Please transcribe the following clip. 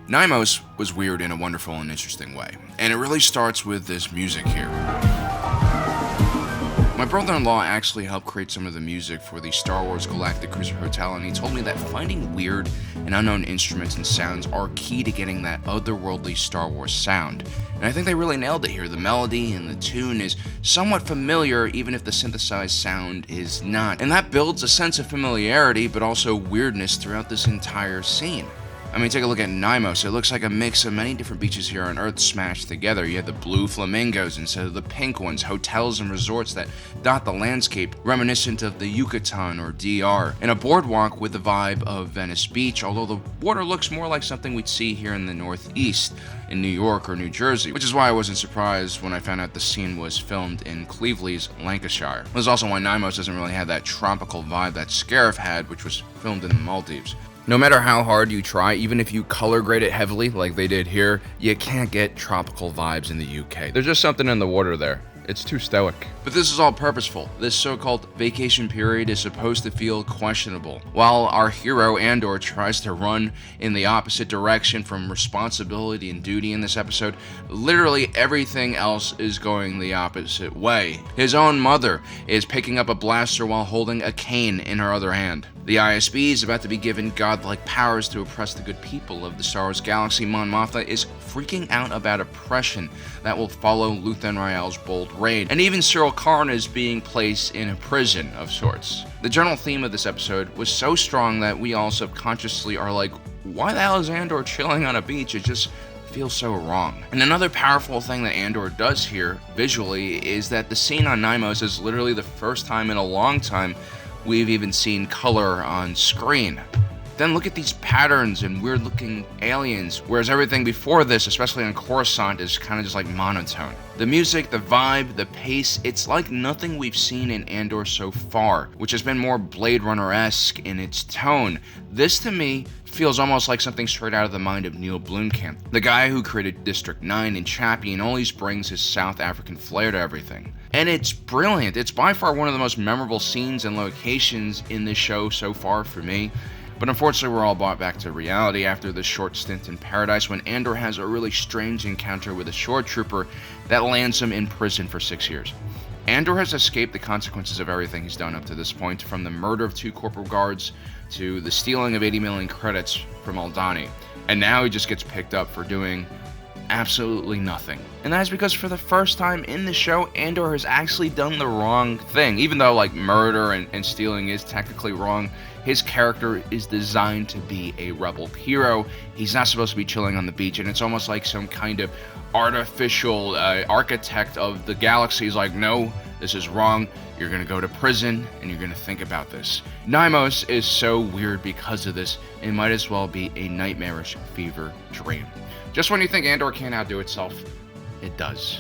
Niamos was weird in a wonderful and interesting way, and it really starts with this music here. My brother-in-law actually helped create some of the music for the Star Wars Galactic Cruiser Hotel, and he told me that finding weird and unknown instruments and sounds are key to getting that otherworldly Star Wars sound. And I think they really nailed it here. The melody and the tune is somewhat familiar, even if the synthesized sound is not. And that builds a sense of familiarity, but also weirdness throughout this entire scene. I mean, take a look at Niamos. It looks like a mix of many different beaches here on Earth smashed together. You have the blue flamingos instead of the pink ones, hotels and resorts that dot the landscape, reminiscent of the Yucatan or DR, and a boardwalk with the vibe of Venice Beach, although the water looks more like something we'd see here in the Northeast, in New York or New Jersey, which is why I wasn't surprised when I found out the scene was filmed in Cleveleys, Lancashire. That's also why Niamos doesn't really have that tropical vibe that Scarif had, which was filmed in the Maldives. No matter how hard you try, even if you color grade it heavily like they did here, you can't get tropical vibes in the UK. There's just something in the water there. It's too stoic. But this is all purposeful. This so-called vacation period is supposed to feel questionable, while our hero Andor tries to run in the opposite direction from responsibility and duty in this episode. Literally everything else is going the opposite way. His own mother is picking up a blaster while holding a cane in her other hand. The ISB is about to be given godlike powers to oppress the good people of the Star Wars galaxy. Mon Mothma is freaking out about oppression that will follow Luthen Rael's bold raid. And even Cyril Karn is being placed in a prison of sorts. The general theme of this episode was so strong that we all subconsciously are like, why the hell is Andor chilling on a beach? It just feels so wrong. And another powerful thing that Andor does here visually is that the scene on Niamos is literally the first time in a long time we've even seen color on screen. Then look at these patterns and weird looking aliens, whereas everything before this, especially on Coruscant, is kind of just like monotone. The music, the vibe, the pace, it's like nothing we've seen in Andor so far, which has been more Blade Runner-esque in its tone. This to me feels almost like something straight out of the mind of Neil Blomkamp, the guy who created District 9 and Chappie and always brings his South African flair to everything. And it's brilliant. It's by far one of the most memorable scenes and locations in this show so far for me. But unfortunately, we're all brought back to reality after this short stint in paradise when Andor has a really strange encounter with a shore trooper that lands him in prison for 6 years. Andor has escaped the consequences of everything he's done up to this point, from the murder of 2 corporal guards to the stealing of 80 million credits from Aldhani. And now he just gets picked up for doing absolutely nothing. And that is because for the first time in the show, Andor has actually done the wrong thing. Even though like murder and stealing is technically wrong, his character is designed to be a rebel hero. He's not supposed to be chilling on the beach, and it's almost like some kind of artificial architect of the galaxy is like, no, this is wrong. You're going to go to prison, and you're going to think about this. Niamos is so weird because of this. It might as well be a nightmarish fever dream. Just when you think Andor can't outdo itself, it does.